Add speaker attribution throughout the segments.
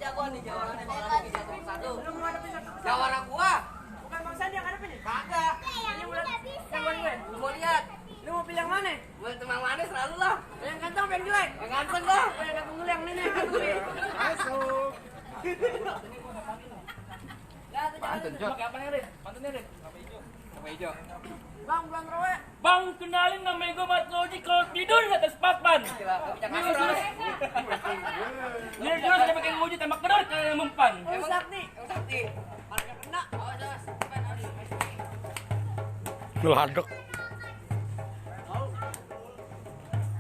Speaker 1: jagoan nih, jawarannya bakal lagi jago satu. Jawara gua.
Speaker 2: Bukan Bang Sandi yang ngadepin ya?
Speaker 1: Kagak.
Speaker 2: Yang buat gue.
Speaker 1: Lu mau lihat?
Speaker 2: Lu mau pilih yang mana?
Speaker 1: Gua teman manis selalu lah.
Speaker 2: Yang ganteng apa yang jelek?
Speaker 1: Yang ganteng lah.
Speaker 2: Yang ganteng dulu yang ini yang ganteng.
Speaker 3: Masuk.
Speaker 1: Pantun, Cok. Pakai apa nih, Rin? Pantunnya, Rin? Apa hijau?
Speaker 2: Bang, bulan rowe.
Speaker 4: Bang, kenalin namanya gue Mas Loji kalau tidur di atas papan. Ini terus dia pakai nguji tembak kedor kayak mempan.
Speaker 2: Rusak nih.
Speaker 1: Sakti. Harga kena. Awas.
Speaker 3: Geladek.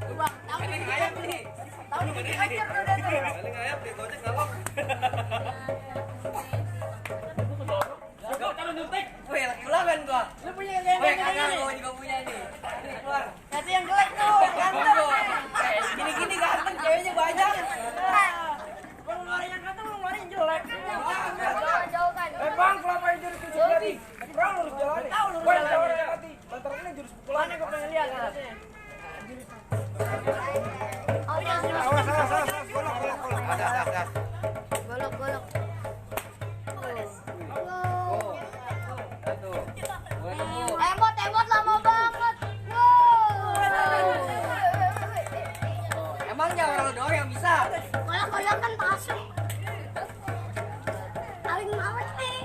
Speaker 2: Tuh Bang, tahu
Speaker 1: Ini
Speaker 2: nih.
Speaker 1: ngayap nih.
Speaker 2: Tahu nih kita hancur udah tuh.
Speaker 1: Ini ngayap nih, gojek ngapok.
Speaker 4: Gak taruh nyuntik.
Speaker 1: Wih, lagi ulangan gua.
Speaker 2: Lu punya yang
Speaker 1: Wih,
Speaker 2: ganteng
Speaker 1: kagak
Speaker 2: ini.
Speaker 1: gua juga punya nih. Ini keluar.
Speaker 2: Kasih yang jelek tuh, ganteng.
Speaker 1: Gini-gini ganteng, ceweknya banyak.
Speaker 2: Lu ngeluarin yang ganteng, lu ngeluarin yang jelek.
Speaker 5: Jauh-jauhkan.
Speaker 3: Bang, kelapa yang jurus pukulan hati. Bang, lurus jalan.
Speaker 2: Tahu lu
Speaker 3: Woi,
Speaker 2: jalan.
Speaker 3: jawara hati. Lantaran ini jurus pukulan.
Speaker 2: Mana gue pengen lihat harusnya.
Speaker 3: Awas. Golok.
Speaker 5: Golok.
Speaker 1: Satu. Gua nemu.
Speaker 5: Emot lama banget. Wow.
Speaker 1: Emangnya orang doang yang bisa?
Speaker 5: Golok kan pasuk. Awing mawet nih.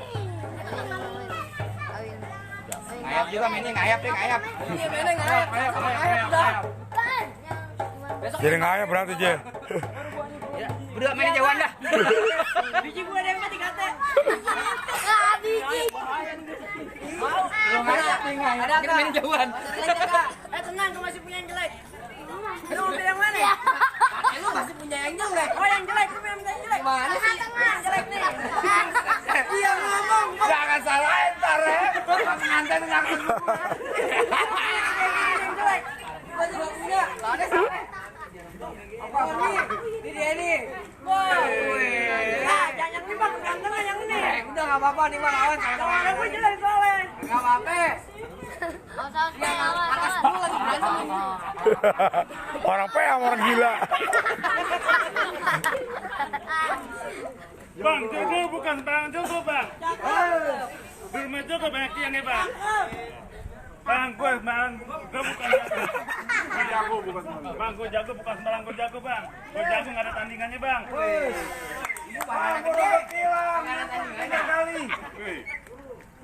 Speaker 3: Ngayap juga mainnya, ngayap deh, ngayap.
Speaker 1: Iya, bener ngayap. Ngayap dah.
Speaker 3: Jadi ngayap berarti, Je.
Speaker 1: Udah main jauhan dah.
Speaker 2: Biji gua ada yang mati kata.
Speaker 5: Biji.
Speaker 1: Lu ngayap nih, ngayap. Ada kita main jauhan.
Speaker 2: Tenang, gue masih punya yang jelek. Lu mau pilih yang mana?
Speaker 1: Lu masih punya yang jelek.
Speaker 2: Oh yang jelek, lu pilih yang jelek.
Speaker 1: Gimana sih?
Speaker 2: Yang jelek nih.
Speaker 1: Iya ngomong.
Speaker 3: Jangan salahin, ntar ya. Pengantin ngakut.
Speaker 2: Yang jelek.
Speaker 1: Gua juga punya. Lah ada sama. Apa nih? Ini dia nih.
Speaker 2: Wah.
Speaker 1: Wih.
Speaker 2: Nah, jangan yang ini Bang, gantengan yang ini.
Speaker 1: Udah enggak apa-apa nih, Bang. Awan.
Speaker 2: Kalau gue jelek soalnya.
Speaker 1: Enggak apa-apa. Atas dulu lagi berantem.
Speaker 3: Orang PA sama orang gila.
Speaker 4: Bang, jogo bukan sembarangan jogo, Bang. Bermain jogo banyak yang ya, Bang. Bang, gue bukan jago.
Speaker 3: Jago bukan malu.
Speaker 4: Bang, gue jago bukan sembarang gue jago, Bang. Gue jago nggak ada tandingannya, Bang.
Speaker 3: Bang, gue robek hilang. Tiga kali.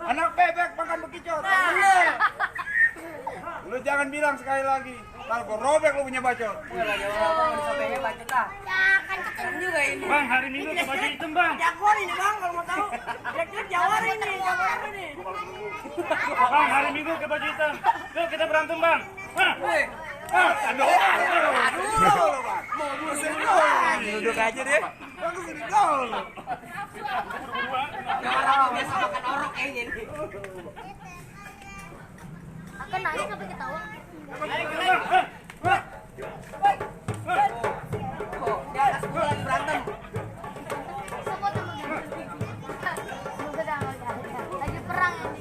Speaker 3: Anak bebek makan bekicot. Lu jangan bilang sekali lagi. Kalau gue robek lu punya bacot.
Speaker 1: Gua lagi orang disobeknya bacot lah. Keren juga ini.
Speaker 4: Bang, hari Minggu ke baju hitam, Bang.
Speaker 2: Jagoan ini Bang, kalau mau tahu. Jelek-jelek jawara ini, jawara ini.
Speaker 4: Bang, hari Minggu ke baju hitam. Yuk kita berantem, Bang. Hah?
Speaker 1: Wih.
Speaker 3: Aduh, lu bang. Mau sini dulu.
Speaker 1: Duduk aja deh.
Speaker 3: Bang kesini dulu.
Speaker 1: Orang biasa makan orok kayaknya nih.
Speaker 5: Akan nangis sampai ketawa.
Speaker 1: Oh, di atas gua lagi berantem.
Speaker 5: Semut sama gini. Lagi perang ini.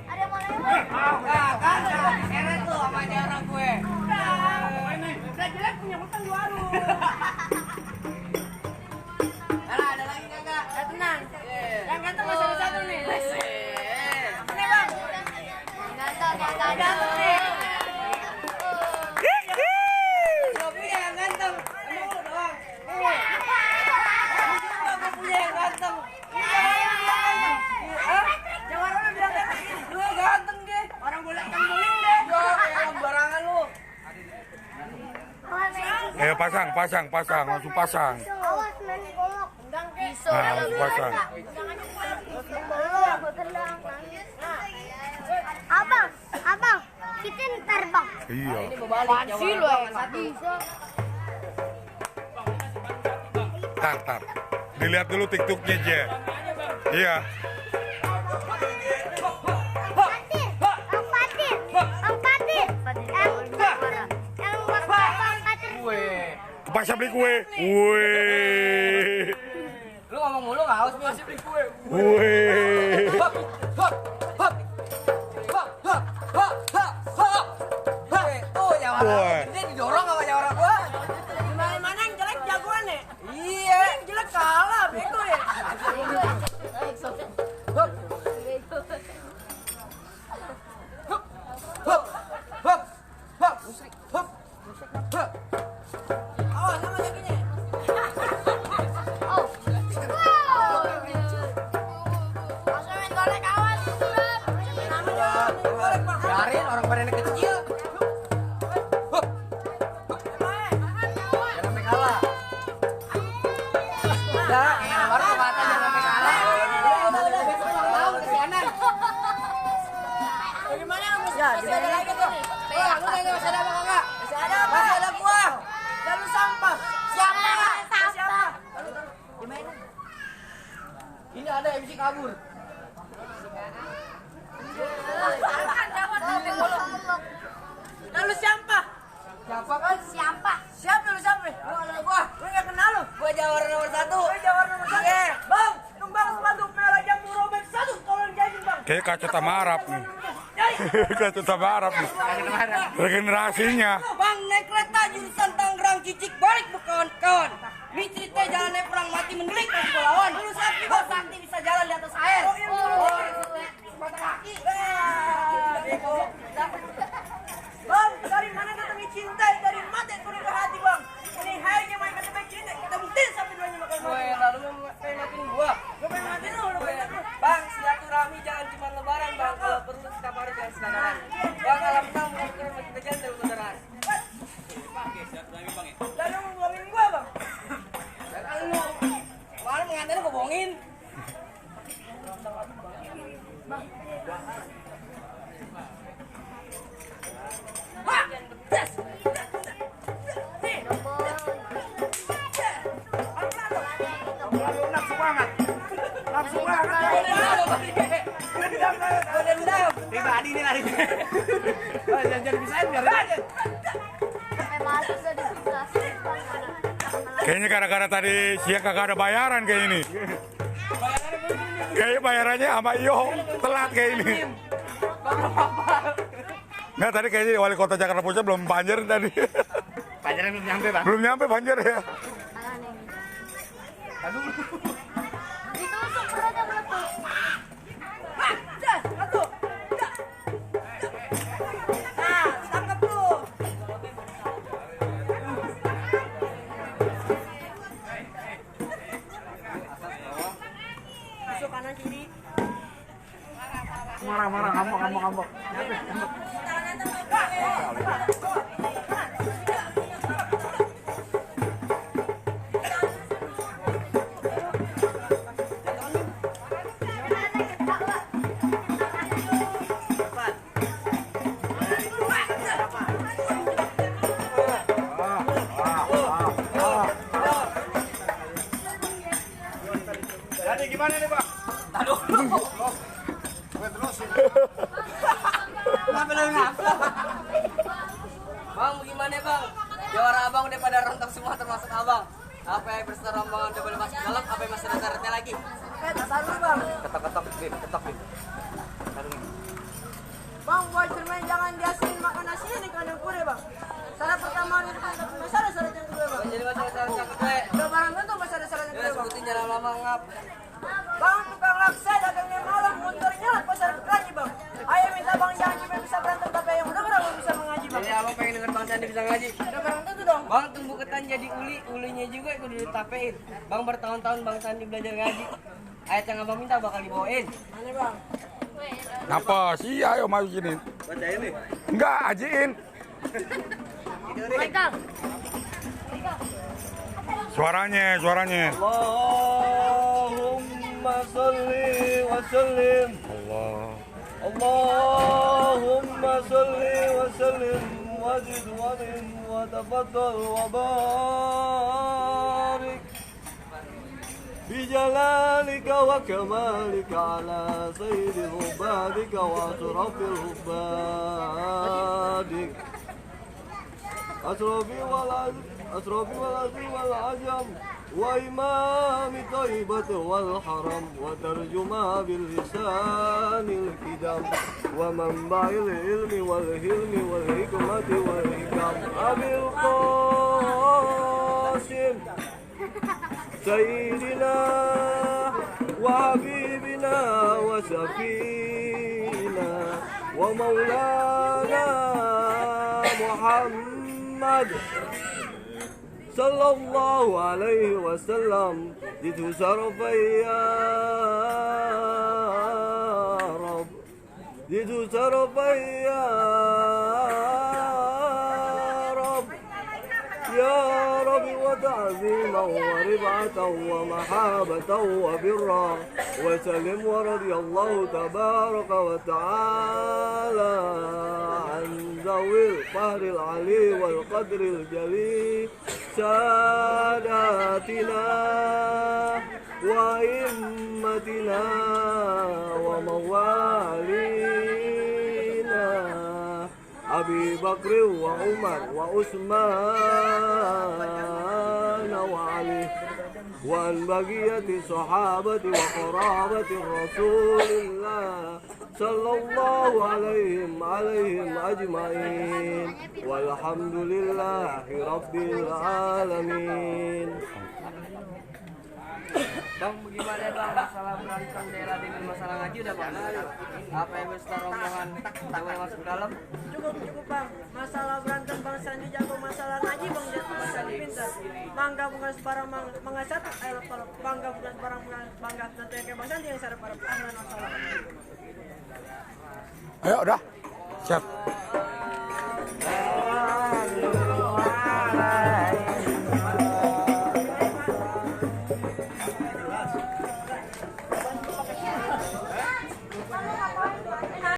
Speaker 5: Ada yang mau lewat?
Speaker 1: Nah, kan seret tuh sama dia orang gue.
Speaker 2: Udah jelek punya hutang di warung.
Speaker 1: Ada lagi kagak?
Speaker 2: Tenang. Yang ganteng masih ada satu nih. Ini Bang. Ganteng nih.
Speaker 1: Gua punya yang ganteng. Emang lu doang. Gua punya yang ganteng.
Speaker 2: Jawara lu bilang ganteng.
Speaker 1: Lu ganteng deh.
Speaker 2: Orang gue liat guling deh.
Speaker 1: Yo, kayak barangan lu.
Speaker 3: Ayo pasang, langsung pasang.
Speaker 5: Awas main golok.
Speaker 2: Undang ke.
Speaker 3: Nah, langsung pasang.
Speaker 5: Abang, kita ntar bang.
Speaker 3: Iya.
Speaker 1: Ini mau balik Jawa satu.
Speaker 3: Tar. Dilihat dulu TikToknya, Je. Iya. Pasang beli kue. Wih.
Speaker 1: Lu ngomong mulu nggak haus masih beli kue.
Speaker 3: Wih.
Speaker 1: Hop, hop, hop, hop, hop, hop, hop, hop. Tuh jawara.
Speaker 3: Woi.
Speaker 1: Ini didorong sama jawara gua.
Speaker 2: Gimana yang jelek jagoan ya?
Speaker 1: Iya. Udah, baru kata jangan sampai kalah. Udah, besok ulang tahun kesianan.
Speaker 2: Gimana kamu?
Speaker 1: Ya, gimana lagi tuh? Wah, lu nanya masih ada apa enggak?
Speaker 2: Masih ada apa?
Speaker 1: Masih ada gua.
Speaker 2: Lalu sampah.
Speaker 1: Siapa?
Speaker 2: Siapa?
Speaker 1: Ini ada MC kabur.
Speaker 2: Lalu siapa?
Speaker 1: Siapa kan?
Speaker 5: Siapa?
Speaker 2: Siapa lu siapa?
Speaker 1: Lu ada gua.
Speaker 2: Lu nggak kenal lu?
Speaker 1: Gua jawara nomor 1.
Speaker 2: Lu jawab nomor 1.
Speaker 1: Iya.
Speaker 2: Bang, tumbang sepatu merah jambu robek 1. Tolong jadi bang.
Speaker 6: Kayak kaca sama Arab nih.
Speaker 2: Jadi.
Speaker 6: Kaca sama Arab nih. Regenerasinya.
Speaker 1: Bang, naik kereta jurusan Tangerang Cicik balik bu kawan-kawan. Ini cerita jalannya perang mati mendelik pas lawan. Dulu sakti bang, sakti bisa jalan di atas air. Mata kaki.
Speaker 2: Bang, dari mana datangnya cinta? Dari mata turun ke hati bang. Ini hanya main kata baik cinta. Kita buktiin sampai duanya makan
Speaker 1: Gue
Speaker 2: mati.
Speaker 1: lalu pengen matiin gua.
Speaker 2: Gue pengen mati lu, lu pengen mati lu.
Speaker 1: Bang, silaturahmi jangan cuma lebaran bang. Kalau perlu setiap hari jangan selanggaran. Bang, alam enam bukan rumah kita jangan dari saudaraan.
Speaker 2: Lalu mau buangin gua bang.
Speaker 1: Kalau lu kemarin mengantarnya gua bohongin. Hah! Yes!
Speaker 3: Nafsu banget. Nafsu banget.
Speaker 1: Gua dendam.
Speaker 3: Pribadi nih lari. Jangan bisain biar aja.
Speaker 5: Sampai masuk udah dijelasin Bang.
Speaker 6: Kayaknya gara-gara tadi siang kagak ada bayaran kayak ini. Kayaknya bayarannya sama Iyo telat kayak ini. Nggak, tadi kayaknya wali kota Jakarta Pusat belum banjir tadi.
Speaker 3: Pajaran belum nyampe, Bang.
Speaker 6: Belum nyampe banjir ya.
Speaker 5: Ditusuk perutnya meletus.
Speaker 2: Nah, tangkap tuh. Masuk kanan kiri.
Speaker 3: Marah-marah, ngambek. Jadi gimana nih, Pak?
Speaker 1: Bang, bagaimana bang? Jawara abang udah pada rontok semua termasuk abang. Apa yang berserta rombongan udah boleh masuk dalam? Apa yang masih ada syaratnya lagi?
Speaker 2: Taruh bang.
Speaker 1: Ketok-ketok, Bim. Ketok, Bim.
Speaker 2: Bang, buat cermin jangan diasihin makan nasi ini kandang kure bang. Syarat pertama itu masalah syarat yang kedua bang.
Speaker 1: Jadi masalah syarat yang kedua.
Speaker 2: Udah barang tentu masalah syarat yang
Speaker 1: Ya,
Speaker 2: kedua bang.
Speaker 1: sebutin jangan lama ngap.
Speaker 2: Bang, tukang laksa dagangnya malam, motornya pasar kaji bang. Ayo minta bang jangan cuma bisa berantem tapi yang udah berapa bisa mengaji bang.
Speaker 1: Jadi abang pengen denger Bang Sandi bisa ngaji.
Speaker 2: Udah barang tentu dong.
Speaker 1: Bang, tumbuh ketan jadi uli, ulinya juga kudu ditapein. Bang, bertahun-tahun Bang Sandi belajar ngaji. Ayat yang abang minta bakal dibawain.
Speaker 2: Mana bang?
Speaker 6: Apa sih? Ayo maju sini.
Speaker 1: Bacain nih.
Speaker 6: Enggak, ajiin.
Speaker 5: Pegang.
Speaker 6: Suaranya.
Speaker 1: Allahumma salli wa sallim.
Speaker 6: Allah.
Speaker 1: Allahumma salli wa sallim wa zid wa dim wa tafaddal wa barik. بجلالك وكمالك على سيد عبادك وأشرف عبادك أشرف والعزم والعجم وإمام طيبة والحرم وترجمة باللسان الكدم ومنبع العلم والهلم والحكمة والحكم أبي القاسم سيدنا وحبيبنا وشفينا ومولانا محمد صلى الله عليه وسلم لتشرف يا رب لتشرف يا رب يا رب
Speaker 7: تعظيما ورفعة ومحابة وبرا وسلم ورضي الله تبارك وتعالى عن ذوي القهر العلي والقدر الجليل ساداتنا وأئمتنا وموالينا أبي بكر وعمر وعثمان وعلي وعن بقية صحابة وقرابة رسول الله صلى الله عليهم أجمعين والحمد لله رب العالمين.
Speaker 2: Bang, bagaimana ya bang masalah merancang daerah dengan masalah ngaji udah bang? Apa yang besar rombongan kita boleh masuk ke dalam? Cukup bang. Masalah berantem bang Sandi jago, masalah ngaji bang bang Sandi pintar. Mangga bukan sebarang mangga satu, kalau bangga bukan sebarang bangga tentu yang kayak bang Sandi yang sarap para ahlan masalah.
Speaker 6: Ayo udah. Siap.